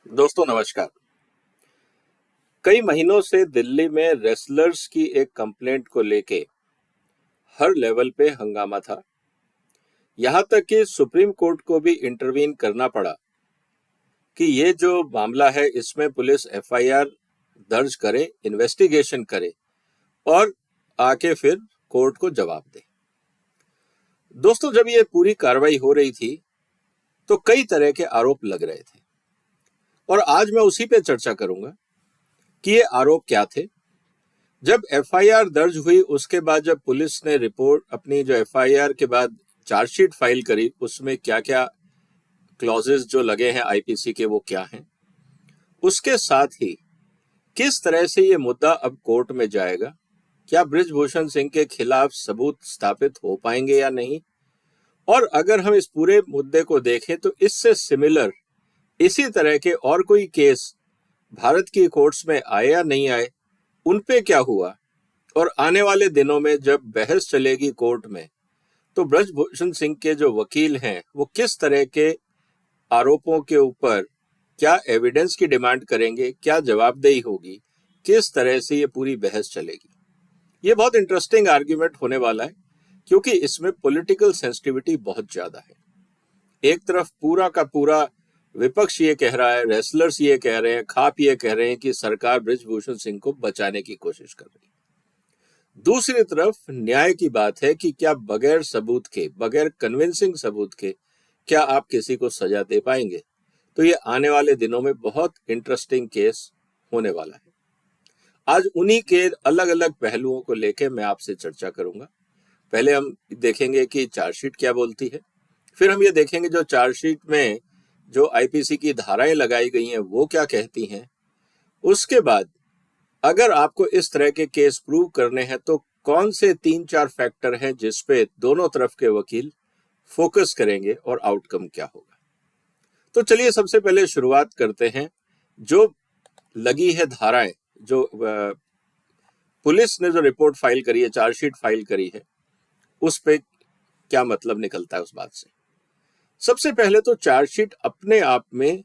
दोस्तों नमस्कार। कई महीनों से दिल्ली में रेसलर्स की एक कंप्लेंट को लेके हर लेवल पे हंगामा था। यहाँ तक कि सुप्रीम कोर्ट को भी इंटरवीन करना पड़ा कि ये जो मामला है इसमें पुलिस एफआईआर दर्ज करे, इन्वेस्टिगेशन करे और आके फिर कोर्ट को जवाब दे। दोस्तों, जब ये पूरी कार्रवाई हो रही थी तो कई तरह के आरोप लग रहे थे और आज मैं उसी पे चर्चा करूंगा कि ये आरोप क्या थे। जब एफआईआर दर्ज हुई उसके बाद जब पुलिस ने रिपोर्ट अपनी जो एफआईआर के बाद चार्जशीट फाइल करी उसमें क्या क्या क्लॉजेस जो लगे हैं आईपीसी के वो क्या हैं, उसके साथ ही किस तरह से ये मुद्दा अब कोर्ट में जाएगा, क्या बृजभूषण सिंह के खिलाफ सबूत स्थापित हो पाएंगे या नहीं, और अगर हम इस पूरे मुद्दे को देखें तो इससे सिमिलर इसी तरह के और कोई केस भारत की कोर्ट्स में आए या नहीं आए, उन पे क्या हुआ, और आने वाले दिनों में जब बहस चलेगी कोर्ट में तो बृजभूषण सिंह के जो वकील हैं वो किस तरह के आरोपों के ऊपर क्या एविडेंस की डिमांड करेंगे, क्या जवाबदेही होगी, किस तरह से ये पूरी बहस चलेगी। ये बहुत इंटरेस्टिंग आर्ग्यूमेंट होने वाला है क्योंकि इसमें पॉलिटिकल सेंसिटिविटी बहुत ज्यादा है। एक तरफ पूरा का पूरा विपक्ष ये कह रहा है, रेसलर्स ये कह रहे हैं, खाप ये कह रहे हैं कि सरकार बृजभूषण सिंह को बचाने की कोशिश कर रही है। दूसरी तरफ न्याय की बात है कि क्या बगैर सबूत के, बगैर कन्विंसिंग सबूत के क्या आप किसी को सजा दे पाएंगे। तो ये आने वाले दिनों में बहुत इंटरेस्टिंग केस होने वाला है। आज उन्हीं के अलग अलग पहलुओं को लेकर मैं आपसे चर्चा करूंगा। पहले हम देखेंगे कि चार्जशीट क्या बोलती है, फिर हम ये देखेंगे जो चार्जशीट में जो आईपीसी की धाराएं लगाई गई हैं वो क्या कहती हैं। उसके बाद अगर आपको इस तरह के केस प्रूव करने हैं तो कौन से 3-4 फैक्टर हैं जिसपे दोनों तरफ के वकील फोकस करेंगे और आउटकम क्या होगा। तो चलिए सबसे पहले शुरुआत करते हैं। जो लगी है धाराएं, जो पुलिस ने जो रिपोर्ट फाइल करी है, चार्जशीट फाइल करी है, उस पे क्या मतलब निकलता है उस बात से। सबसे पहले तो चार्जशीट अपने आप में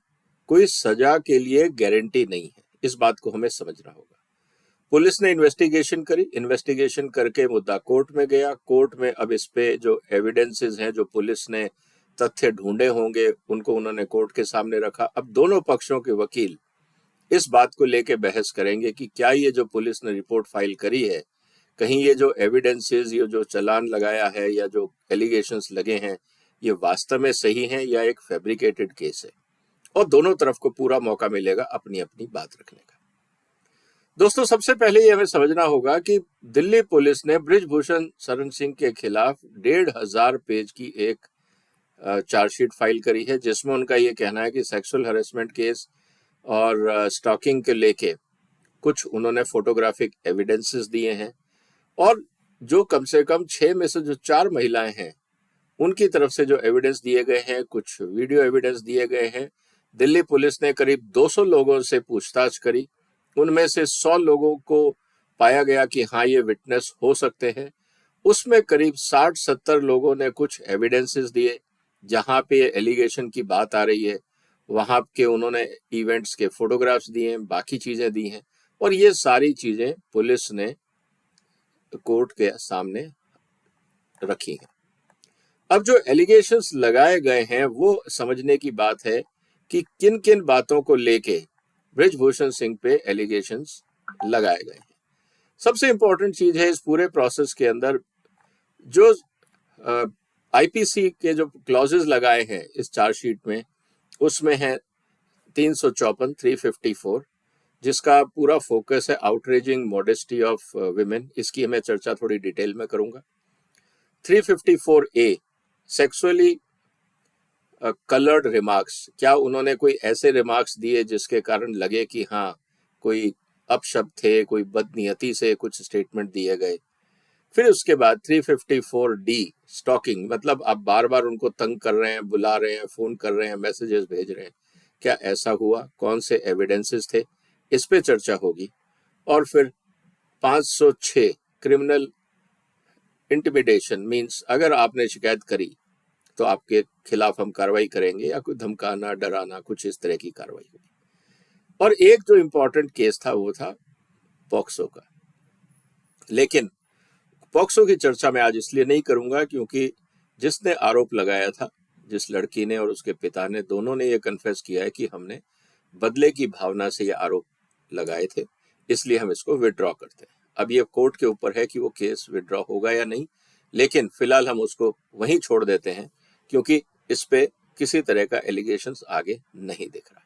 कोई सजा के लिए गारंटी नहीं है, इस बात को हमें समझना होगा। पुलिस ने इन्वेस्टिगेशन करी, इन्वेस्टिगेशन करके मुद्दा कोर्ट में गया, कोर्ट में अब इस पे जो एविडेंसेस हैं, जो पुलिस ने तथ्य ढूंढे होंगे, उनको उन्होंने कोर्ट के सामने रखा। अब दोनों पक्षों के वकील इस बात को लेके बहस करेंगे कि क्या ये जो पुलिस ने रिपोर्ट फाइल करी है, कहीं ये जो एविडेंसेस, ये जो चालान लगाया है या जो एलिगेशंस लगे हैं, ये वास्तव में सही हैं या एक फैब्रिकेटेड केस है। और दोनों तरफ को पूरा मौका मिलेगा अपनी अपनी बात रखने का। दोस्तों, सबसे पहले ये हमें समझना होगा कि दिल्ली पुलिस ने बृजभूषण शरण सिंह के खिलाफ 1,500 पेज की एक चार्जशीट फाइल करी है, जिसमें उनका ये कहना है कि सेक्सुअल हरेसमेंट केस और स्टॉकिंग के लेके कुछ उन्होंने फोटोग्राफिक एविडेंसेस दिए हैं, और जो कम से कम 6 में से जो 4 महिलाएं हैं उनकी तरफ से जो एविडेंस दिए गए हैं, कुछ वीडियो एविडेंस दिए गए हैं। दिल्ली पुलिस ने करीब 200 लोगों से पूछताछ करी, उनमें से 100 लोगों को पाया गया कि हाँ ये विटनेस हो सकते हैं। उसमें करीब 60-70 लोगों ने कुछ एविडेंसेस दिए, जहां पे एलिगेशन की बात आ रही है वहां के उन्होंने इवेंट्स के फोटोग्राफ्स दिए हैं, बाकी चीजें दी हैं, और ये सारी चीजें पुलिस ने कोर्ट के सामने रखी हैं। अब जो एलिगेशंस लगाए गए हैं वो समझने की बात है कि किन किन बातों को लेके बृजभूषण सिंह पे एलिगेशंस लगाए गए हैं। सबसे इंपॉर्टेंट चीज है इस पूरे प्रोसेस के अंदर, जो आईपीसी के जो क्लॉजेस लगाए हैं इस चार्जशीट में, उसमें है 354, 354, जिसका पूरा फोकस है आउटरेजिंग मॉडेस्टी ऑफ विमेन। इसकी मैं चर्चा थोड़ी डिटेल में करूंगा। 354A, सेक्सुअली कलर्ड रिमार्क्स, क्या उन्होंने कोई ऐसे रिमार्क्स दिए जिसके कारण लगे कि हाँ कोई अपशब्द थे, कोई बदनीयती से कुछ स्टेटमेंट दिए गए। फिर उसके बाद 354D, स्टॉकिंग, मतलब आप बार बार उनको तंग कर रहे हैं, बुला रहे हैं, फोन कर रहे हैं, मैसेजेस भेज रहे हैं, क्या ऐसा हुआ, कौन से एविडेंसेस थे, इस पे चर्चा होगी। और फिर 506, क्रिमिनल इंटिमिडेशन, मीन्स अगर आपने शिकायत करी तो आपके खिलाफ हम कार्रवाई करेंगे, या कोई धमकाना, डराना, कुछ इस तरह की कार्रवाई होगी। और एक जो इंपॉर्टेंट केस था वो था पॉक्सो का। लेकिन पॉक्सो की चर्चा मैं आज इसलिए नहीं करूंगा क्योंकि जिसने आरोप लगाया था, जिस लड़की ने और उसके पिता ने, दोनों ने ये कन्फेस किया है कि हमने बदले की भावना से ये आरोप लगाए थे, इसलिए हम इसको विड्रॉ करते हैं। अब ये कोर्ट के ऊपर है कि वो केस विड्रॉ होगा या नहीं, लेकिन फिलहाल हम उसको वहीं छोड़ देते हैं क्योंकि इस पे किसी तरह का एलिगेशंस आगे नहीं दिख रहा।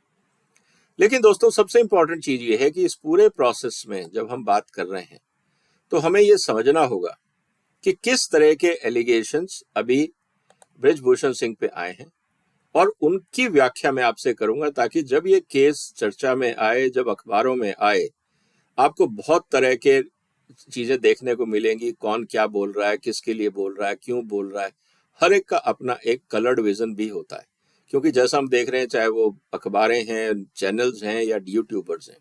लेकिन दोस्तों, सबसे इंपॉर्टेंट चीज ये है कि इस पूरे प्रोसेस में जब हम बात कर रहे हैं तो हमें ये समझना होगा कि किस तरह के एलिगेशंस अभी बृजभूषण सिंह पे आए हैं, और उनकी व्याख्या मैं आपसे करूंगा ताकि जब ये केस चर्चा में आए, जब अखबारों में आए, आपको बहुत तरह के चीजें देखने को मिलेंगी। कौन क्या बोल रहा है, किसके लिए बोल रहा है, क्यों बोल रहा है, हर एक का अपना एक कलर्ड विजन भी होता है। क्योंकि जैसा हम देख रहे हैं, चाहे वो अखबारें हैं, चैनल्स हैं या यूट्यूबर्स हैं,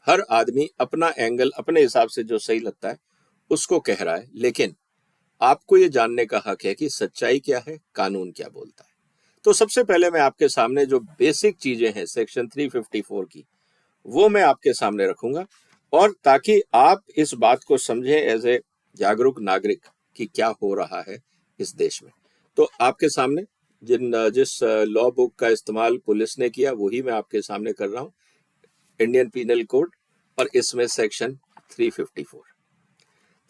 हर आदमी अपना एंगल अपने हिसाब से जो सही लगता है उसको कह रहा है। लेकिन आपको ये जानने का हक है कि सच्चाई क्या है, कानून क्या बोलता है। तो सबसे पहले मैं आपके सामने जो बेसिक चीजें हैं सेक्शन 354 की, वो मैं आपके सामने रखूंगा, और ताकि आप इस बात को समझें एज ए जागरूक नागरिक कि क्या हो रहा है इस देश में। तो आपके सामने जिस लॉ बुक का इस्तेमाल पुलिस ने किया वही मैं आपके सामने कर रहा हूं, इंडियन पीनल कोड, और इसमें सेक्शन 354।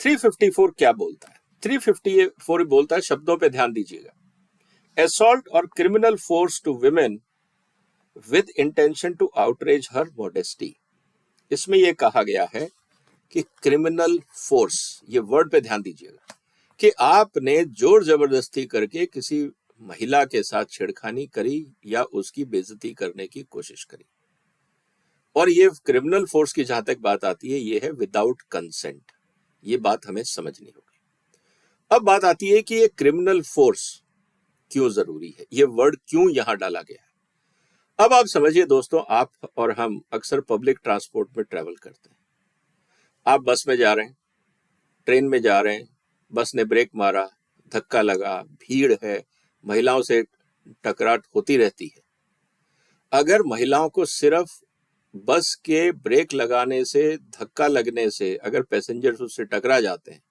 354 क्या बोलता है? 354 बोलता है, शब्दों पे ध्यान दीजिएगा, assault or criminal force to women with intention to outrage her modesty। इसमें यह कहा गया है कि क्रिमिनल फोर्स, ये वर्ड पे ध्यान दीजिएगा, कि आपने जोर जबरदस्ती करके किसी महिला के साथ छेड़खानी करी या उसकी बेइज्जती करने की कोशिश करी। और ये क्रिमिनल फोर्स की जहां तक बात आती है, ये है विदाउट कंसेंट। ये बात हमें समझनी होगी। अब बात आती है कि ये क्रिमिनल फोर्स क्यों जरूरी है, ये वर्ड क्यों यहां डाला गया है। अब आप समझिए दोस्तों, आप और हम अक्सर पब्लिक ट्रांसपोर्ट में ट्रेवल करते हैं। आप बस में जा रहे हैं, ट्रेन में जा रहे हैं, बस ने ब्रेक मारा, धक्का लगा, भीड़ है, महिलाओं से टकराट होती रहती है। अगर महिलाओं को सिर्फ बस के ब्रेक लगाने से, धक्का लगने से अगर पैसेंजर्स उससे टकरा जाते हैं,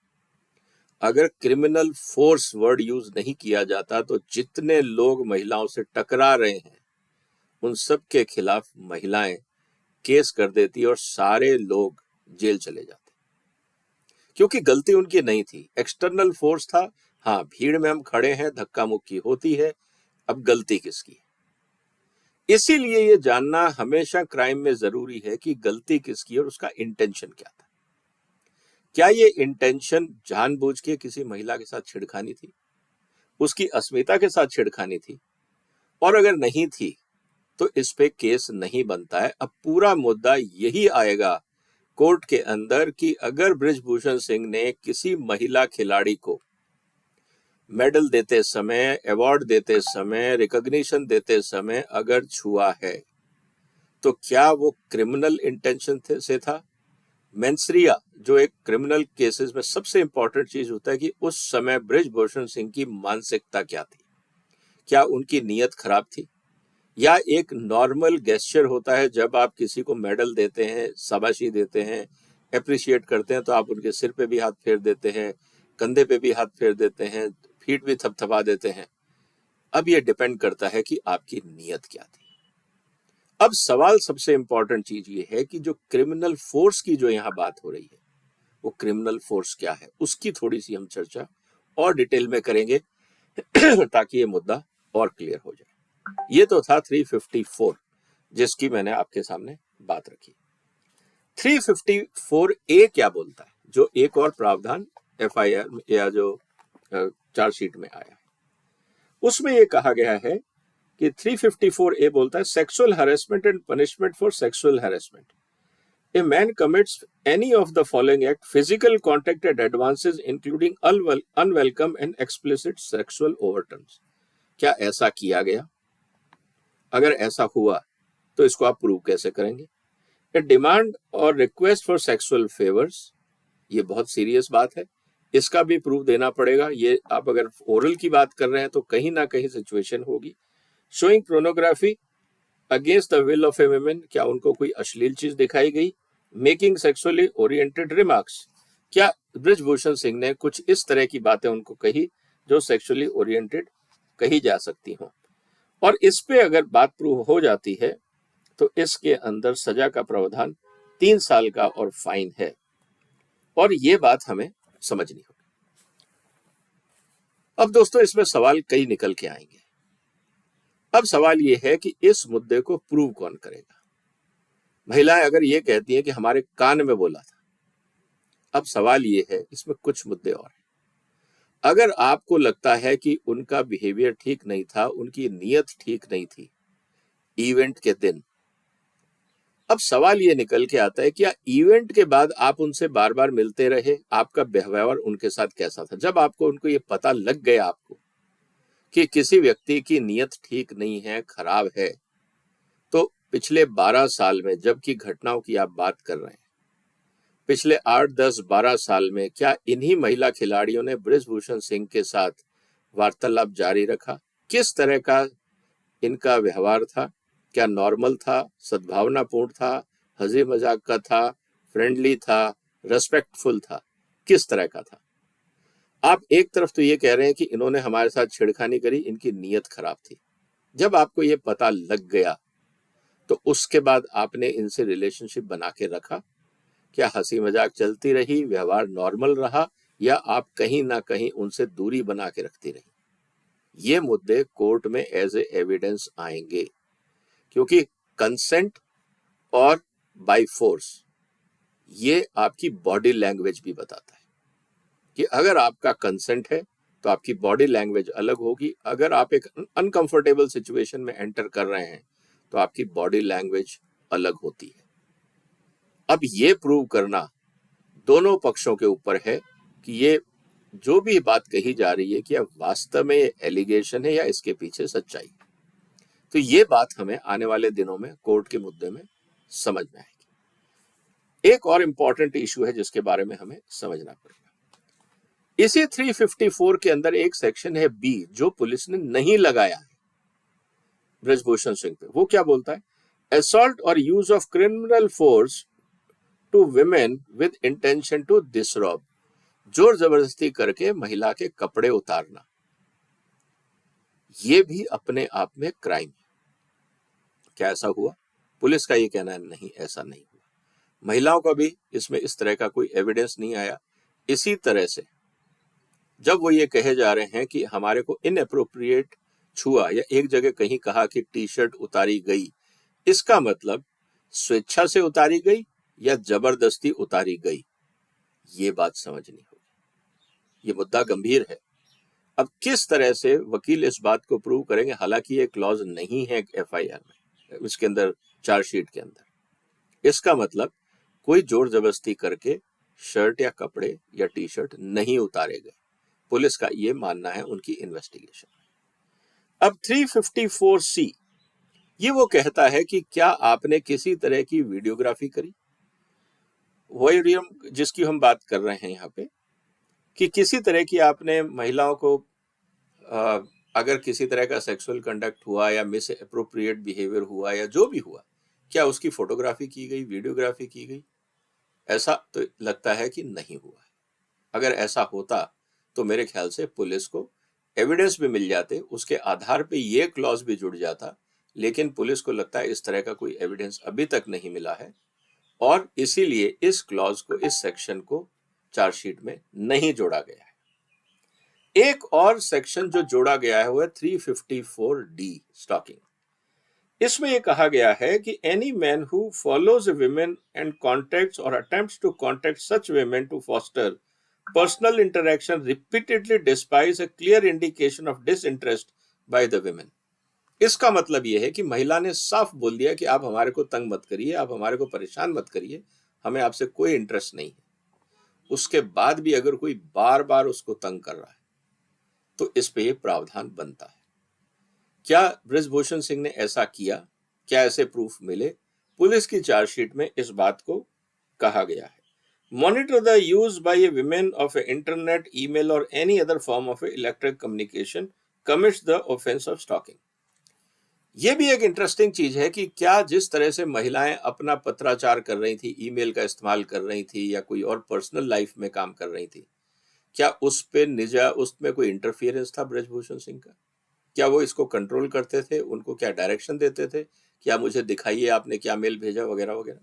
अगर क्रिमिनल फोर्स वर्ड यूज नहीं किया जाता, तो जितने लोग महिलाओं से टकरा रहे हैं उन सब के खिलाफ महिलाएं केस कर देती और सारे लोग जेल चले जाते, क्योंकि गलती उनकी नहीं थी, एक्सटर्नल फोर्स था। हाँ, भीड़ में हम खड़े हैं, धक्का मुक्की होती है, अब गलती किसकी है? इसीलिए ये जानना हमेशा क्राइम में जरूरी है कि गलती किसकी और उसका इंटेंशन क्या था। क्या ये इंटेंशन जानबूझ के किसी महिला के साथ छेड़खानी थी, उसकी अस्मिता के साथ छेड़खानी थी? और अगर नहीं थी तो इस पे केस नहीं बनता है। अब पूरा मुद्दा यही आएगा कोर्ट के अंदर कि अगर बृजभूषण सिंह ने किसी महिला खिलाड़ी को मेडल देते समय, अवार्ड देते समय, रिकॉग्निशन देते समय अगर छुआ है, तो क्या वो क्रिमिनल इंटेंशन से था? मेंसरिया, जो एक क्रिमिनल केसेस में सबसे इंपॉर्टेंट चीज होता है, कि उस समय बृजभूषण सिंह की मानसिकता क्या थी, क्या उनकी नीयत खराब थी, या एक नॉर्मल गेस्चर होता है जब आप किसी को मेडल देते हैं, शाबाशी देते हैं, अप्रिशिएट करते हैं, तो आप उनके सिर पे भी हाथ फेर देते हैं, कंधे पे भी हाथ फेर देते हैं, फीट भी थपथपा देते हैं। अब ये डिपेंड करता है कि आपकी नीयत क्या थी। अब सवाल, सबसे इंपॉर्टेंट चीज ये है कि जो क्रिमिनल फोर्स की जो यहाँ बात हो रही है, वो क्रिमिनल फोर्स क्या है, उसकी थोड़ी सी हम चर्चा और डिटेल में करेंगे ताकि ये मुद्दा और क्लियर हो जाए। ये तो था 354, जिसकी मैंने आपके सामने बात रखी। 354A क्या बोलता है, जो एक और प्रावधान FIR या जो चार्जशीट में आया, उसमें ये कहा गया है कि 354A बोलता है, sexual harassment and punishment for sexual harassment. A man commits any of the following act: physical contact at advances including unwelcome and explicit sexual overtones। क्या ऐसा किया गया? अगर ऐसा हुआ तो इसको आप प्रूव कैसे करेंगे? A demand or request for sexual favors, ये बहुत सीरियस बात है, इसका भी प्रूफ देना पड़ेगा। ये आप अगर ओरल की बात कर रहे हैं तो कहीं ना कहीं सिचुएशन होगी। Showing pornography against the will of A women, क्या उनको कोई अश्लील चीज दिखाई गई? मेकिंग सेक्सुअली ओरिएंटेड रिमार्क्स, क्या ब्रिजभूषण सिंह ने कुछ इस तरह की बातें उनको कही जो सेक्सुअली ओरिएंटेड कही जा सकती हों? और इस पे अगर बात प्रूव हो जाती है तो इसके अंदर सजा का प्रावधान 3 साल का और फाइन है, और ये बात हमें समझनी होगी। अब दोस्तों इसमें सवाल कई निकल के आएंगे। अब सवाल ये है कि इस मुद्दे को प्रूव कौन करेगा? महिलाएं अगर ये कहती हैं कि हमारे कान में बोला था, अब सवाल ये है, इसमें कुछ मुद्दे और हैं। अगर आपको लगता है कि उनका बिहेवियर ठीक नहीं था, उनकी नीयत ठीक नहीं थी इवेंट के दिन, अब सवाल ये निकल के आता है क्या इवेंट के बाद आप उनसे बार बार मिलते रहे? आपका व्यवहार उनके साथ कैसा था? जब आपको उनको ये पता लग गया आपको कि किसी व्यक्ति की नीयत ठीक नहीं है, खराब है, तो पिछले 12 साल में, जबकि घटनाओं की आप बात कर रहे हैं, पिछले 8, 10, 12 साल में क्या इन्हीं महिला खिलाड़ियों ने ब्रिजभूषण सिंह के साथ वार्तालाप जारी रखा? किस तरह का इनका व्यवहार था? क्या नॉर्मल था, सद्भावनापूर्ण था, हंसी मजाक का था, फ्रेंडली था, रेस्पेक्टफुल था, किस तरह का था? आप एक तरफ तो ये कह रहे हैं कि इन्होंने हमारे साथ छेड़खानी करी, इनकी नीयत खराब थी। जब आपको ये पता लग गया तो उसके बाद आपने इनसे रिलेशनशिप बना के रखा? क्या हंसी मजाक चलती रही, व्यवहार नॉर्मल रहा, या आप कहीं ना कहीं उनसे दूरी बना के रखती रही? ये मुद्दे कोर्ट में एज ए एविडेंस आएंगे, क्योंकि कंसेंट और बाय फोर्स, ये आपकी बॉडी लैंग्वेज भी बताता है कि अगर आपका कंसेंट है तो आपकी बॉडी लैंग्वेज अलग होगी, अगर आप एक अनकंफर्टेबल सिचुएशन में एंटर कर रहे हैं तो आपकी बॉडी लैंग्वेज अलग होती है। अब ये प्रूव करना दोनों पक्षों के ऊपर है कि ये जो भी बात कही जा रही है कि अब वास्तव में ये एलिगेशन है या इसके पीछे सच्चाई है। तो ये बात हमें आने वाले दिनों में कोर्ट के मुद्दे में समझ में आएगी। एक और इंपॉर्टेंट इशू है जिसके बारे में हमें समझना पड़ेगा। इसी 354 के अंदर एक सेक्शन है बी, जो पुलिस ने नहीं लगाया है ब्रिजभूषण सिंह पे। वो क्या बोलता है? असॉल्ट और use of criminal force to women with intention to disrobe, जोर जबरदस्ती करके महिला के कपड़े उतारना, ये भी अपने आप में क्राइम है। क्या ऐसा हुआ? पुलिस का ये कहना है नहीं, ऐसा नहीं हुआ। महिलाओं का भी इसमें इस तरह का कोई एविडेंस नहीं आया। इसी तरह से जब वो ये कहे जा रहे हैं कि हमारे को इनएप्रोप्रिएट छुआ, या एक जगह कहीं कहा कि टी शर्ट उतारी गई, इसका मतलब स्वेच्छा से उतारी गई या जबरदस्ती उतारी गई, ये बात समझनी होगी। ये मुद्दा गंभीर है। अब किस तरह से वकील इस बात को प्रूव करेंगे? हालांकि ये क्लॉज नहीं है एफआईआर में, इसके अंदर चार्जशीट के अंदर। इसका मतलब कोई जोर जबरदस्ती करके शर्ट या कपड़े या टी शर्ट नहीं उतारे गए। पुलिस का ये मानना है उनकी इन्वेस्टिगेशन। अब 354C ये वो कहता है कि क्या आपने किसी तरह की वीडियोग्राफी करी? वॉयरियम जिसकी हम बात कर रहे हैं यहाँ पे, कि किसी तरह की आपने महिलाओं को अगर किसी तरह का सेक्सुअल कंडक्ट हुआ या मिस अप्रोप्रिएट बिहेवियर हुआ या जो भी हुआ, क्या उसकी फोटोग्राफी की गई, वीडियोग्राफी की गई? ऐसा तो लगता है कि नहीं हुआ है। अगर ऐसा होता तो मेरे ख्याल से पुलिस को एविडेंस भी मिल जाते, उसके आधार पे ये क्लॉज भी जुड़ जाता, लेकिन पुलिस को लगता है इस तरह का कोई एविडेंस अभी तक नहीं मिला है, और इसीलिए इस क्लॉज को, इस सेक्शन को चार्जशीट में नहीं जोड़ा गया है। एक और सेक्शन जो जोड़ा गया है वो है 354D स्टॉकिंग। इसमें यह कहा गया है कि any man who follows women and contacts और attempts to contact such women to foster personal interaction repeatedly despite a clear indication of disinterest by the women. इसका मतलब यह है कि महिला ने साफ बोल दिया कि आप हमारे को तंग मत करिए, आप हमारे को परेशान मत करिए, हमें आपसे कोई इंटरेस्ट नहीं है। उसके बाद भी अगर कोई बार बार उसको तंग कर रहा है तो इस पे प्रावधान बनता है। क्या ब्रिजभूषण सिंह ने ऐसा किया? क्या ऐसे प्रूफ मिले? पुलिस की चार्जशीट में इस बात को कहा गया है। Monitor the use by a women of a internet, email और any other form of a electric communication commits the offence of stalking. ये भी एक इंटरेस्टिंग चीज है कि क्या जिस तरह से महिलाएं अपना पत्राचार कर रही थी, ईमेल का इस्तेमाल कर रही थी या कोई और पर्सनल लाइफ में काम कर रही थी, क्या उस पे निजा उसमें कोई इंटरफियरेंस था ब्रजभूषण सिंह का? क्या वो इसको कंट्रोल करते थे, उनको क्या डायरेक्शन देते थे, क्या मुझे दिखाइए आपने क्या मेल भेजा वगैरह वगैरह?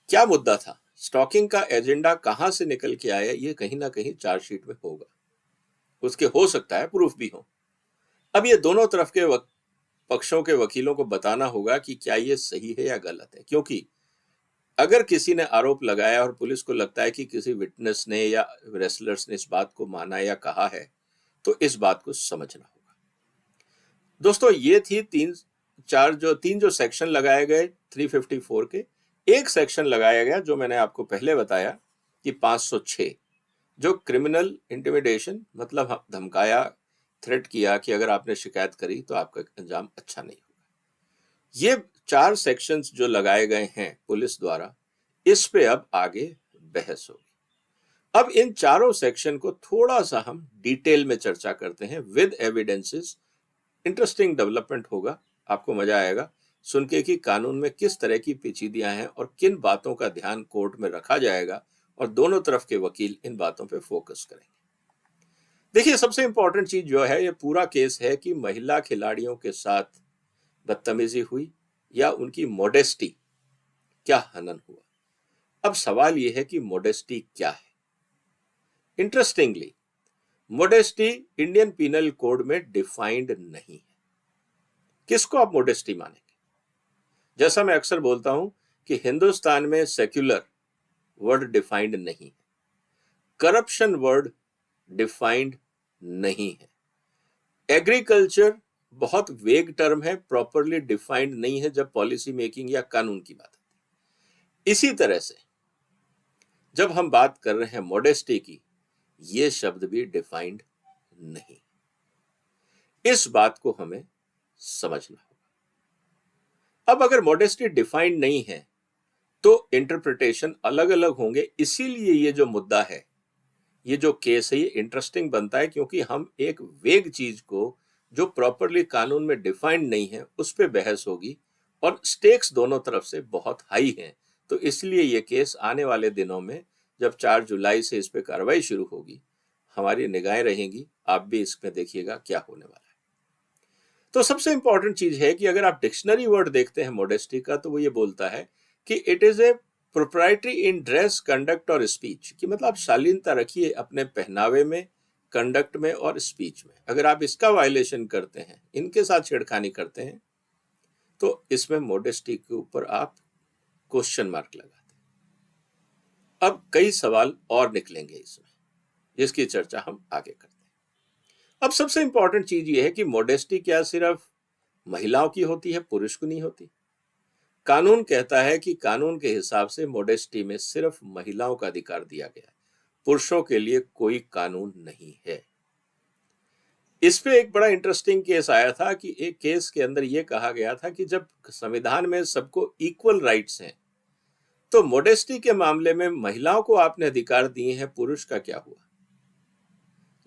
क्या मुद्दा था? स्टॉकिंग का एजेंडा कहां से निकल के आया, ये कहीं ना कहीं चार्जशीट में होगा, उसके हो सकता है प्रूफ भी हो। अब ये दोनों तरफ के पक्षों के वकीलों को बताना होगा कि क्या ये सही है या गलत है, क्योंकि अगर किसी ने आरोप लगाया और पुलिस को लगता है कि किसी विटनेस ने या रेसलर्स ने इस बात को माना या कहा है, तो इस बात को समझना होगा। दोस्तों, ये थी तीन जो सेक्शन लगाए गए 354 के। एक सेक्शन लगाया गया जो मैंने आपको पहले बताया कि 506, जो क्रिमिनल इंटिमिडेशन, मतलब धमकाया, थ्रेट किया कि अगर आपने शिकायत करी तो आपका अंजाम अच्छा नहीं होगा। ये 4 सेक्शंस जो लगाए गए हैं पुलिस द्वारा, इस पे अब आगे बहस होगी। अब इन चारों सेक्शन को थोड़ा सा हम डिटेल में चर्चा करते हैं विद एविडेंसेस। इंटरेस्टिंग डेवलपमेंट होगा, आपको मजा आएगा सुन के कि कानून में किस तरह की पेचीदियां हैं और किन बातों का ध्यान कोर्ट में रखा जाएगा, और दोनों तरफ के वकील इन बातों पे फोकस करेंगे। देखिए, सबसे इंपॉर्टेंट चीज जो है, ये पूरा केस है कि महिला खिलाड़ियों के साथ बदतमीजी हुई या उनकी मोडेस्टी क्या हनन हुआ। अब सवाल यह है कि मोडेस्टी क्या है। Interestingly, modesty Indian penal code में डिफाइंड नहीं है। किसको आप मोडेस्टी मानेंगे? जैसा मैं अक्सर बोलता हूं कि हिंदुस्तान में सेक्युलर वर्ड डिफाइंड नहीं है, करप्शन वर्ड डिफाइंड नहीं है, एग्रीकल्चर बहुत वेग टर्म है, प्रॉपरली डिफाइंड नहीं है जब पॉलिसी मेकिंग या कानून की बात आती है। इसी तरह से जब हम बात कर रहे हैं मोडेस्टी की, ये शब्द भी डिफाइंड नहीं। इस बात को हमें समझना होगा। अब अगर मोडेस्टी डिफाइंड नहीं है तो इंटरप्रिटेशन अलग अलग होंगे। इसीलिए ये जो मुद्दा है, ये जो केस है, ये इंटरेस्टिंग बनता है, क्योंकि हम एक वेग चीज को जो प्रॉपरली कानून में डिफाइंड नहीं है उस पर बहस होगी, और स्टेक्स दोनों तरफ से बहुत हाई हैं। तो इसलिए ये केस आने वाले दिनों में, जब 4 जुलाई से इस पे कार्रवाई शुरू होगी, हमारी निगाहें रहेंगी। आप भी इसमें देखिएगा क्या होने वाला है। तो सबसे इंपॉर्टेंट चीज है कि अगर आप डिक्शनरी वर्ड देखते हैं मोडेस्टी का, तो वो ये बोलता है कि it is a proprietary in dress, conduct और स्पीच, कि मतलब आप शालीनता रखिए अपने पहनावे में, कंडक्ट में और स्पीच में। अगर आप इसका वायलेशन करते हैं, इनके साथ छेड़खानी करते हैं, तो इसमें मोडेस्टी के ऊपर आप क्वेश्चन मार्क लगाते हैं। अब कई सवाल और निकलेंगे इसमें, जिसकी चर्चा हम आगे करते हैं। अब सबसे इंपॉर्टेंट चीज ये है कि मोडेस्टी क्या सिर्फ महिलाओं की होती है, पुरुष को नहीं होती? कानून कहता है कि कानून के हिसाब से मोडेस्टी में सिर्फ महिलाओं का अधिकार दिया गया है, पुरुषों के लिए कोई कानून नहीं है। इस पे एक बड़ा इंटरेस्टिंग केस आया था कि एक केस के अंदर यह कहा गया था कि जब संविधान में सबको इक्वल राइट्स हैं, तो मोडेस्टी के मामले में महिलाओं को आपने अधिकार दिए हैं, पुरुष का क्या हुआ?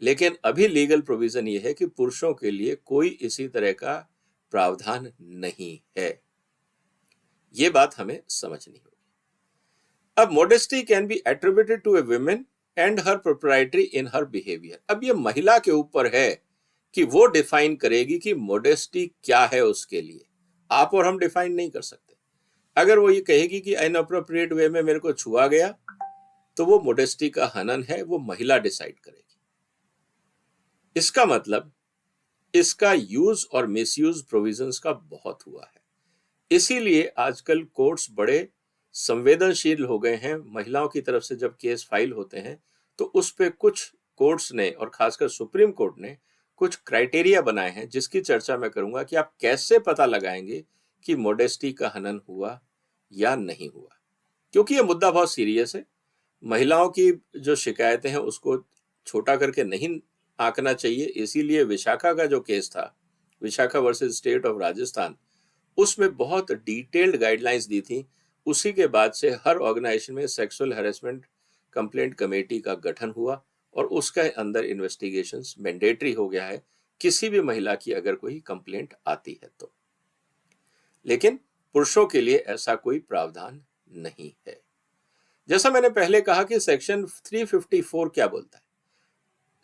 लेकिन अभी लीगल प्रोविजन ये है कि पुरुषों के लिए कोई इसी तरह का प्रावधान नहीं है। ये बात हमें समझनी होगी। अब modesty can be attributed to a woman and her proprietary in her behaviour. अब ये महिला के ऊपर है कि वो डिफाइन करेगी कि मोडेस्टी क्या है उसके लिए। आप और हम डिफाइन नहीं कर सकते। अगर वो ये कहेगी कि इनअप्रोप्रिएट वे में मेरे को छुआ गया, तो वो मोडेस्टी का हनन है, वो महिला डिसाइड करेगी। इसका मतलब इसका यूज और मिसयूज प्रोविजंस का बहुत हुआ है। इसीलिए आजकल कोर्ट्स बड़े संवेदनशील हो गए हैं। महिलाओं की तरफ से जब केस फाइल होते हैं, तो उस पे कुछ कोर्ट्स ने, और खासकर सुप्रीम कोर्ट ने, कुछ क्राइटेरिया बनाए हैं, जिसकी चर्चा मैं करूंगा कि आप कैसे पता लगाएंगे कि मोडेस्टी का हनन हुआ या नहीं हुआ। क्योंकि यह मुद्दा बहुत सीरियस है। महिलाओं की जो शिकायतें हैं उसको छोटा करके नहीं आंकना चाहिए। इसीलिए विशाखा का जो केस था, Vishakha versus state of Rajasthan, उसमें बहुत डिटेल्ड गाइडलाइंस दी थी। उसी के बाद से हर ऑर्गेनाइजेशन में सेक्सुअल हैरेसमेंट कंप्लेंट कमेटी का गठन हुआ, और उसके अंदर इन्वेस्टिगेशंस मैंडेटरी हो गया है किसी भी महिला की अगर कोई कंप्लेंट आती है तो। लेकिन पुरुषों के लिए ऐसा कोई प्रावधान नहीं है। जैसा मैंने पहले कहा कि सेक्शन 354 क्या बोलता है,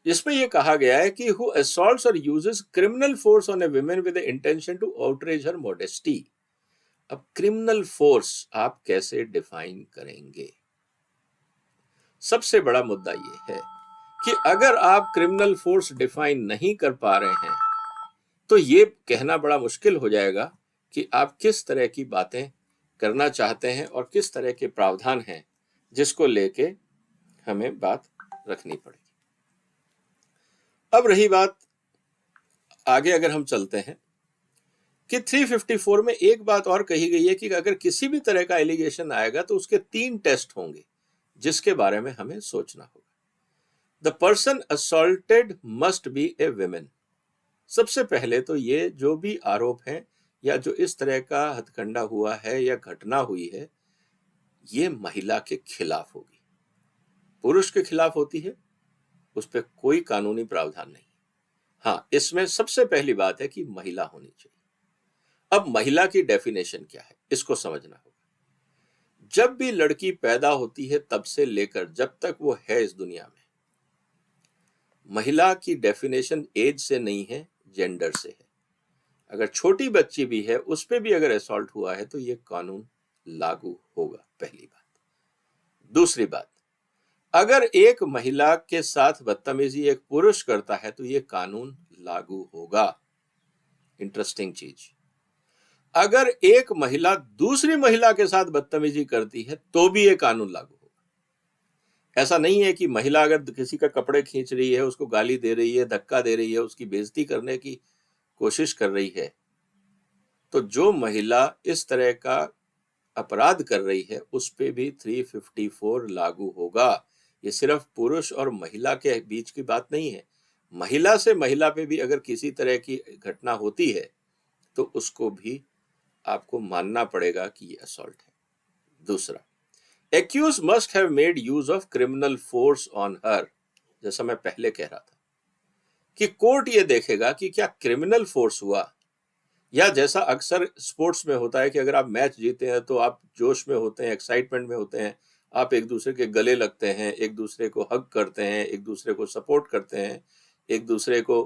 जिसमें यह कहा गया है कि हु असॉल्ट्स और uses criminal force on a women with the intention to outrage her modesty. अब क्रिमिनल फोर्स आप कैसे डिफाइन करेंगे? सबसे बड़ा मुद्दा यह है कि अगर आप क्रिमिनल फोर्स डिफाइन नहीं कर पा रहे हैं तो ये कहना बड़ा मुश्किल हो जाएगा कि आप किस तरह की बातें करना चाहते हैं और किस तरह के प्रावधान हैं जिसको लेके हमें बात रखनी पड़ेगी। अब रही बात आगे, अगर हम चलते हैं कि 354 में एक बात और कही गई है कि अगर किसी भी तरह का एलिगेशन आएगा तो उसके 3 टेस्ट होंगे जिसके बारे में हमें सोचना होगा। The person assaulted must be A women. सबसे पहले तो ये जो भी आरोप है या जो इस तरह का हथकंडा हुआ है या घटना हुई है, ये महिला के खिलाफ होगी। पुरुष के खिलाफ होती है उस पर कोई कानूनी प्रावधान नहीं। हाँ, इसमें सबसे पहली बात है कि महिला होनी चाहिए। अब महिला की डेफिनेशन क्या है, इसको समझना होगा। जब भी लड़की पैदा होती है तब से लेकर जब तक वो है इस दुनिया में, महिला की डेफिनेशन एज से नहीं है, जेंडर से है। अगर छोटी बच्ची भी है उस पे भी अगर असॉल्ट हुआ है तो ये कानून लागू होगा, पहली बात। दूसरी बात, अगर एक महिला के साथ बदतमीजी एक पुरुष करता है तो ये कानून लागू होगा। इंटरेस्टिंग चीज, अगर एक महिला दूसरी महिला के साथ बदतमीजी करती है तो भी ये कानून लागू होगा। ऐसा नहीं है कि महिला अगर किसी का कपड़े खींच रही है, उसको गाली दे रही है, धक्का दे रही है, उसकी बेइज्जती करने की कोशिश कर रही है, तो जो महिला इस तरह का अपराध कर रही है उस पे भी 354 लागू होगा। ये सिर्फ पुरुष और महिला के बीच की बात नहीं है, महिला से महिला पे भी अगर किसी तरह की घटना होती है तो उसको भी आपको मानना पड़ेगा कि ये असॉल्ट है। दूसरा, accused must have made use of criminal force on her. जैसा मैं पहले कह रहा था कि कोर्ट ये देखेगा कि क्या क्रिमिनल फोर्स हुआ, या जैसा अक्सर स्पोर्ट्स में होता है कि अगर आप मैच जीते हैं तो आप जोश में होते हैं, एक्साइटमेंट में होते हैं, आप एक दूसरे के गले लगते हैं, एक दूसरे को हग करते हैं, एक दूसरे को सपोर्ट करते हैं, एक दूसरे को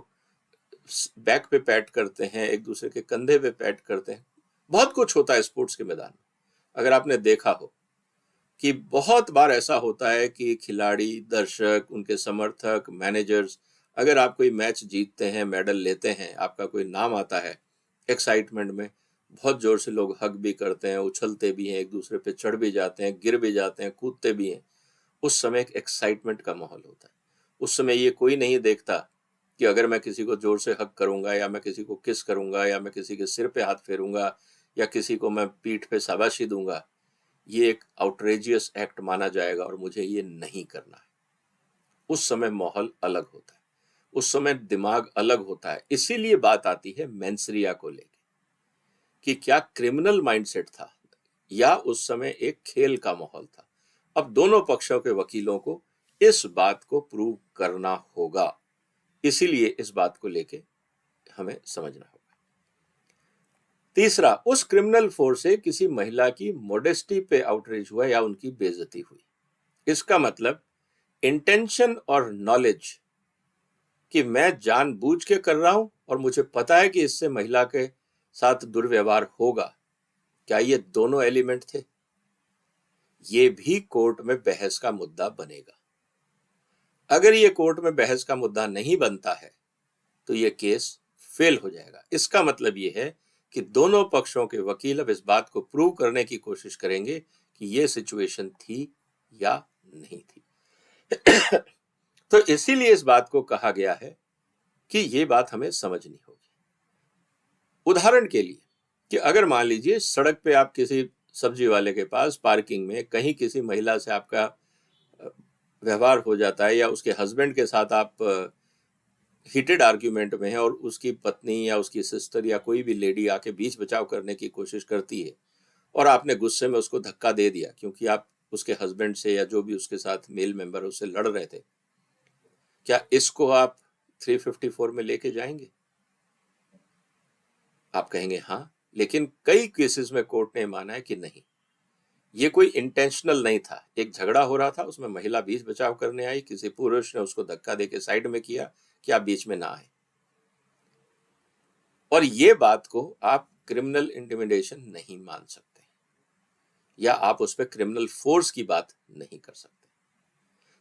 बैक पे पैट करते हैं, एक दूसरे के कंधे पे पैट करते हैं। बहुत कुछ होता है स्पोर्ट्स के मैदान में। अगर आपने देखा हो कि बहुत बार ऐसा होता है कि खिलाड़ी, दर्शक, उनके समर्थक, मैनेजर्स, अगर आप कोई मैच जीतते हैं, मेडल लेते हैं, आपका कोई नाम आता है, एक्साइटमेंट में बहुत जोर से लोग हग भी करते हैं, उछलते भी हैं, एक दूसरे पे चढ़ भी जाते हैं, गिर भी जाते हैं, कूदते भी हैं। उस समय एक एक्साइटमेंट का माहौल होता है। उस समय ये कोई नहीं देखता कि अगर मैं किसी को जोर से हग करूंगा या मैं किसी को किस करूंगा या मैं किसी के सिर पे हाथ फेरूंगा या किसी को मैं पीठ पे शाबाशी दूंगा, ये एक आउटरेजियस एक्ट माना जाएगा और मुझे ये नहीं करना है। उस समय माहौल अलग होता है, उस समय दिमाग अलग होता है। इसीलिए बात आती है मेंसरिया को लेके कि क्या क्रिमिनल माइंडसेट था या उस समय एक खेल का माहौल था। अब दोनों पक्षों के वकीलों को इस बात को प्रूव करना होगा, इसीलिए इस बात को लेके हमें समझना होगा। तीसरा, उस क्रिमिनल फोर्स से किसी महिला की मोडेस्टी पे आउटरीच हुआ या उनकी बेइज्जती हुई। इसका मतलब इंटेंशन और नॉलेज कि मैं जानबूझ के कर रहा हूं और मुझे पता है कि इससे महिला के साथ दुर्व्यवहार होगा, क्या ये दोनों एलिमेंट थे? ये भी कोर्ट में बहस का मुद्दा बनेगा। अगर ये कोर्ट में बहस का मुद्दा नहीं बनता है तो ये केस फेल हो जाएगा। इसका मतलब ये है कि दोनों पक्षों के वकील अब इस बात को प्रूव करने की कोशिश करेंगे कि ये सिचुएशन थी या नहीं थी। तो इसीलिए इस बात को कहा गया है कि ये बात हमें समझनी होगी। उदाहरण के लिए कि अगर मान लीजिए सड़क पे आप किसी सब्जी वाले के पास पार्किंग में कहीं किसी महिला से आपका व्यवहार हो जाता है या उसके हस्बैंड के साथ आप हीटेड आर्ग्यूमेंट में है और उसकी पत्नी या उसकी सिस्टर या कोई भी लेडी आके बीच बचाव करने की कोशिश करती है और आपने गुस्से में उसको धक्का दे दिया क्योंकि आप उसके हस्बैंड से या जो भी उसके साथ मेल मेंबर उससे लड़ रहे थे, क्या इसको आप 354 में लेके जाएंगे? आप कहेंगे हाँ, लेकिन कई केसेस में कोर्ट ने माना है कि नहीं, ये कोई इंटेंशनल नहीं था। एक झगड़ा हो रहा था, उसमें महिला बीच बचाव करने आई, किसी पुरुष ने उसको धक्का देके साइड में किया कि आप बीच में ना आए, और ये बात को आप क्रिमिनल इंटिमिडेशन नहीं मान सकते, या आप उस पर क्रिमिनल फोर्स की बात नहीं कर सकते।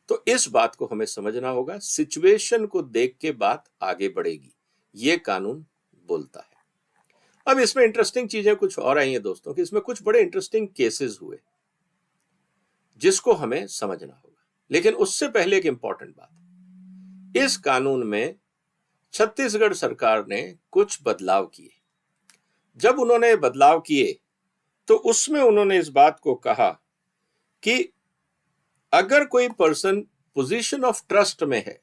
तो इस बात को हमें समझना होगा, सिचुएशन को देख के बात आगे बढ़ेगी, ये कानून बोलता है। अब इसमें इंटरेस्टिंग चीजें कुछ और आई हैं दोस्तों, कि इसमें कुछ बड़े इंटरेस्टिंग केसेस हुए जिसको हमें समझना होगा। लेकिन उससे पहले एक इंपॉर्टेंट बात, इस कानून में छत्तीसगढ़ सरकार ने कुछ बदलाव किए। जब उन्होंने बदलाव किए तो उसमें उन्होंने इस बात को कहा कि अगर कोई पर्सन पोजीशन ऑफ ट्रस्ट में है,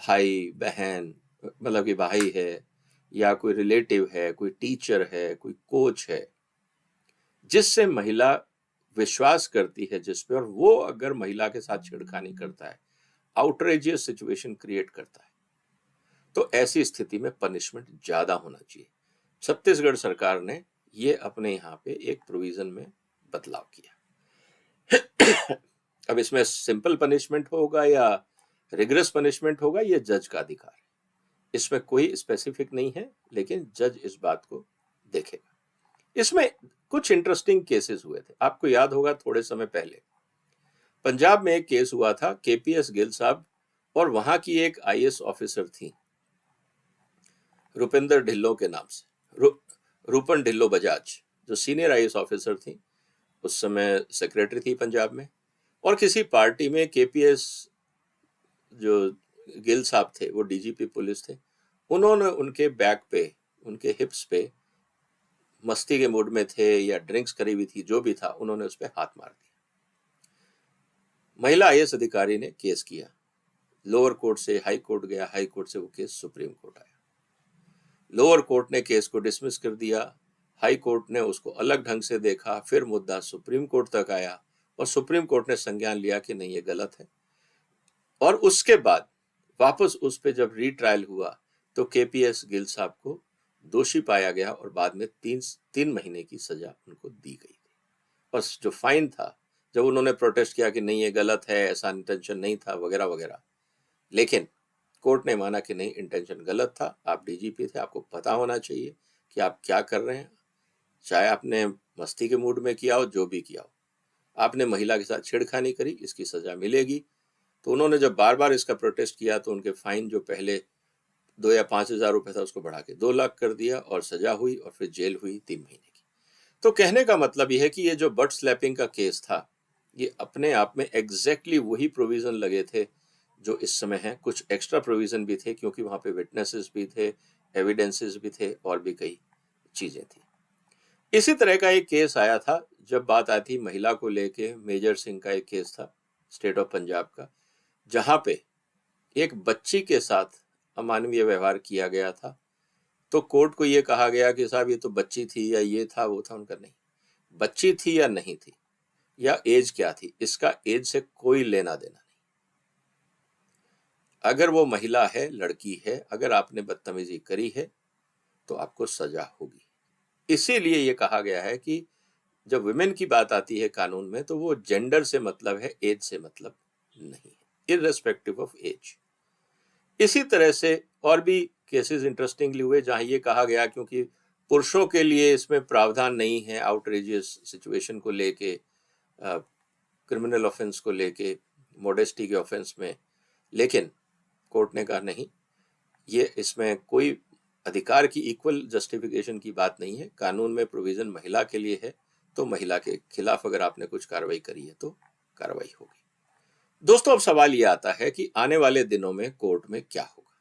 भाई बहन, मतलब कि भाई है, या कोई रिलेटिव है, कोई टीचर है, कोई कोच है, जिससे महिला विश्वास करती है जिस पे, और वो अगर महिला के साथ छेड़खानी करता है, आउटरेजियस सिचुएशन क्रिएट करता है, तो ऐसी स्थिति में पनिशमेंट ज्यादा होना चाहिए। छत्तीसगढ़ सरकार ने ये अपने यहाँ पे एक प्रोविजन में बदलाव किया। अब इसमें सिंपल पनिशमेंट होगा या रिग्रेस पनिशमेंट होगा, ये जज का अधिकार है, इसमें कोई स्पेसिफिक नहीं है, लेकिन जज इस बात को देखेगा। इसमें कुछ इंटरेस्टिंग केसेस हुए थे। आपको याद होगा थोड़े समय पहले पंजाब में एक केस हुआ था, केपीएस गिल साहब और वहां की एक आईएएस ऑफिसर थी रुपिंदर ढिल्लो के नाम से, रूपन ढिल्लो बजाज, जो सीनियर आईएएस ऑफिसर थी, उस समय सेक्रेटरी थी पंजाब में, और किसी पार्टी में केपीएस जो गिल साहब थे, वो डीजीपी पुलिस थे, उन्होंने उनके बैक पे, उनके हिप्स पे, मस्ती के मूड में थे या ड्रिंक्स करी हुई थी, जो भी था, उन्होंने उस पर हाथ मार दिया। महिला आईएएस अधिकारी ने केस किया, लोअर कोर्ट से हाई कोर्ट गया, हाई कोर्ट से वो केस सुप्रीम कोर्ट आया, लोअर कोर्ट ने केस को डिसमिस कर दिया, हाई कोर्ट ने उसको अलग ढंग से देखा, फिर मुद्दा सुप्रीम कोर्ट तक आया और सुप्रीम कोर्ट ने संज्ञान लिया कि नहीं, ये गलत है, और उसके बाद वापस उस पे जब रीट्रायल हुआ तो केपीएस गिल साहब को दोषी पाया गया और बाद में 3 महीने की सजा उनको दी गई थी। बस जो फाइन था, जब उन्होंने प्रोटेस्ट किया कि नहीं ये गलत है, ऐसा इंटेंशन नहीं था, वगैरह वगैरह, लेकिन कोर्ट ने माना कि नहीं, इंटेंशन गलत था, आप डीजीपी थे, आपको पता होना चाहिए कि आप क्या कर रहे हैं, चाहे आपने मस्ती के मूड में किया हो, जो भी किया हो, आपने महिला के साथ छेड़खानी करी, इसकी सजा मिलेगी। तो उन्होंने जब बार बार इसका प्रोटेस्ट किया तो उनके फाइन जो पहले 2 या 5,000 रुपए था, उसको बढ़ा के 2 लाख कर दिया, और सजा हुई, और फिर जेल हुई 3 महीने की। तो कहने का मतलब यह है कि ये जो बट स्लैपिंग का केस था, ये अपने आप में एग्जैक्टली वही प्रोविजन लगे थे जो इस समय है। कुछ एक्स्ट्रा प्रोविजन भी थे, क्योंकि वहां पे विटनेसेस भी थे, एविडेंसेस भी थे, और भी कई चीजें थी। इसी तरह का एक केस आया था जब बात आई थी महिला को लेके, मेजर सिंह का एक केस था स्टेट ऑफ पंजाब का, जहां पे एक बच्ची के साथ अमानवीय व्यवहार किया गया था। तो कोर्ट को यह कहा गया कि साहब ये तो बच्ची थी, या ये था वो था। उनका नहीं, बच्ची थी या नहीं थी, या एज क्या थी, इसका एज से कोई लेना देना नहीं। अगर वो महिला है, लड़की है, अगर आपने बदतमीजी करी है तो आपको सजा होगी। इसीलिए ये कहा गया है कि जब विमेन की बात आती है कानून में, तो वो जेंडर से मतलब है, एज से मतलब नहीं है, इररेस्पेक्टिव ऑफ एज। इसी तरह से और भी केसेस इंटरेस्टिंगली हुए जहां ये कहा गया, क्योंकि पुरुषों के लिए इसमें प्रावधान नहीं है आउटरेजियस सिचुएशन को लेके, क्रिमिनल ऑफेंस को लेके, मोडेस्टी के ऑफेंस में, लेकिन कोर्ट ने कहा नहीं, ये इसमें कोई अधिकार की इक्वल जस्टिफिकेशन की बात नहीं है, कानून में प्रोविजन महिला के लिए है, तो महिला के खिलाफ अगर आपने कुछ कार्रवाई करी है तो कार्रवाई होगी। दोस्तों, अब सवाल ये आता है कि आने वाले दिनों में कोर्ट में क्या होगा।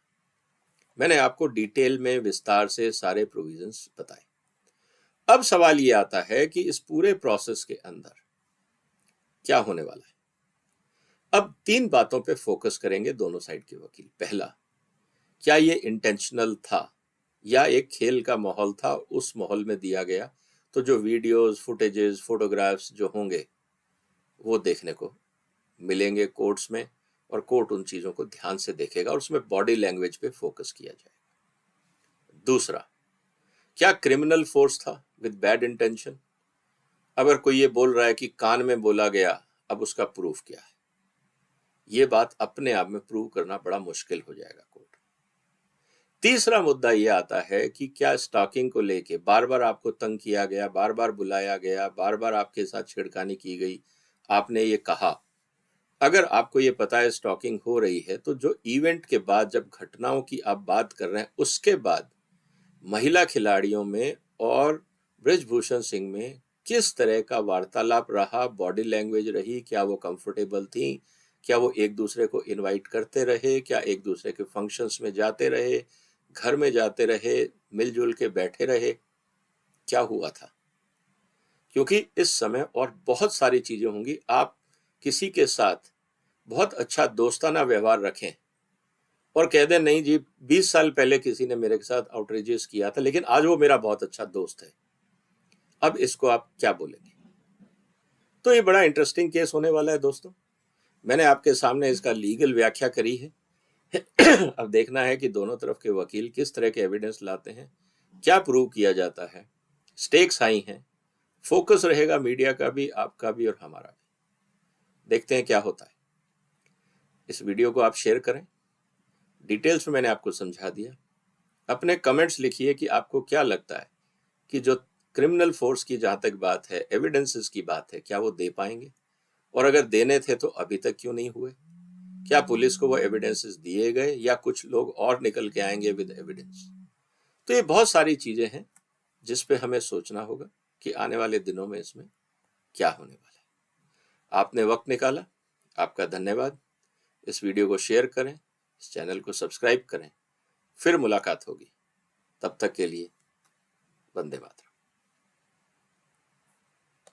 मैंने आपको डिटेल में विस्तार से सारे प्रोविजंस बताए। अब सवाल ये आता है कि इस पूरे प्रोसेस के अंदर क्या होने वाला है। अब 3 बातों पे फोकस करेंगे दोनों साइड के वकील। पहला, क्या ये इंटेंशनल था या एक खेल का माहौल था, उस माहौल में दिया गया, तो जो वीडियोस, फुटेजेस, फोटोग्राफ्स जो होंगे वो देखने को मिलेंगे कोर्ट्स में, और कोर्ट उन चीजों को ध्यान से देखेगा और उसमें बॉडी लैंग्वेज पे फोकस किया जाएगा। दूसरा, क्या क्रिमिनल फोर्स था विद बैड इंटेंशन? अगर कोई ये बोल रहा है कि कान में बोला गया, अब उसका प्रूफ क्या है? ये बात अपने आप में प्रूव करना बड़ा मुश्किल हो जाएगा कोर्ट। तीसरा मुद्दा ये आता है कि क्या स्टॉकिंग को लेके बार बार आपको तंग किया गया, बार बार बुलाया गया, बार बार आपके साथ छिड़खानी की गई, आपने ये कहा। अगर आपको ये पता है स्टॉकिंग हो रही है, तो जो इवेंट के बाद जब घटनाओं की आप बात कर रहे हैं, उसके बाद महिला खिलाड़ियों में और ब्रिजभूषण सिंह में किस तरह का वार्तालाप रहा, बॉडी लैंग्वेज रही, क्या वो कंफर्टेबल थी, क्या वो एक दूसरे को इनवाइट करते रहे, क्या एक दूसरे के फंक्शंस में जाते रहे, घर में जाते रहे, मिलजुल के बैठे रहे, क्या हुआ था? क्योंकि इस समय और बहुत सारी चीजें होंगी। आप किसी के साथ बहुत अच्छा दोस्ताना व्यवहार रखें और कह दें नहीं जी 20 साल पहले किसी ने मेरे साथ आउटरीचेस किया था, लेकिन आज वो मेरा बहुत अच्छा दोस्त है, अब इसको आप क्या बोलेंगे? तो ये बड़ा इंटरेस्टिंग केस होने वाला है दोस्तों। मैंने आपके सामने इसका लीगल व्याख्या करी है। अब देखना है कि दोनों तरफ के वकील किस तरह के एविडेंस लाते हैं, क्या प्रूव किया जाता है। स्टेक्स हाई हैं, फोकस रहेगा मीडिया का भी, आपका भी और हमारा भी। देखते हैं क्या होता है। इस वीडियो को आप शेयर करें। डिटेल्स में मैंने आपको समझा दिया। अपने कमेंट्स लिखिए कि आपको क्या लगता है कि जो क्रिमिनल फोर्स की जहां तक बात है, एविडेंसेस की बात है, क्या वो दे पाएंगे? और अगर देने थे तो अभी तक क्यों नहीं हुए? क्या पुलिस को वो एविडेंसेस दिए गए या कुछ लोग और निकल के आएंगे विद एविडेंस? तो ये बहुत सारी चीजें हैं जिस पे हमें सोचना होगा कि आने वाले दिनों में इसमें क्या होने वाला है। आपने वक्त निकाला, आपका धन्यवाद। इस वीडियो को शेयर करें, इस चैनल को सब्सक्राइब करें। फिर मुलाकात होगी, तब तक के लिए वंदे मातरम।